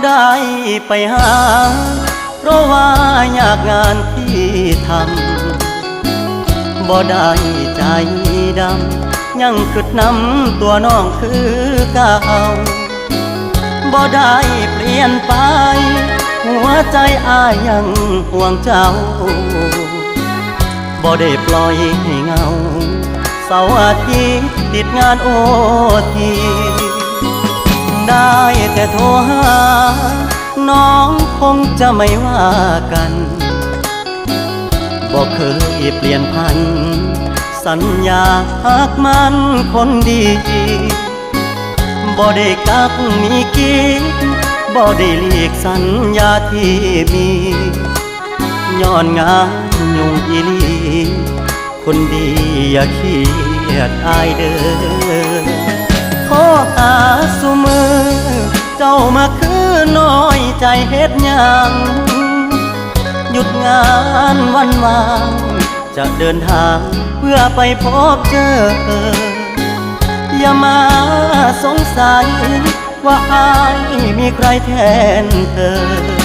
ได้ไปหาเพราะว่าอยากงานที่ทำบ่ได้ใจดำยังกึดน้ำตัวน้องคือเก่าบ่ได้เปลี่ยนไปหัวใจอ้ายยังห่วงเจ้าบ่ได้ปล่อยให้เงาเสาร์อาทิตย์ติดงานโอทีได้แต่โทรหาน้องคงจะไม่ว่ากันบ่เคยเปลี่ยนพันสัญญาหากมันคนดีบ่ได้กักมีกิ๊กบ่ได้หลีกสัญญาที่มีย้อนงานยุ่งอีหลีคนดีอย่าเครียดอายเด้อขอหาสุมือเจ้ามาคือน้อยใจเฮ็ดหยังหยุดงานวันวางจะเดินทางเพื่อไปพบเจออย่ามาสงสัยว่าอายมีใครแทนเธอ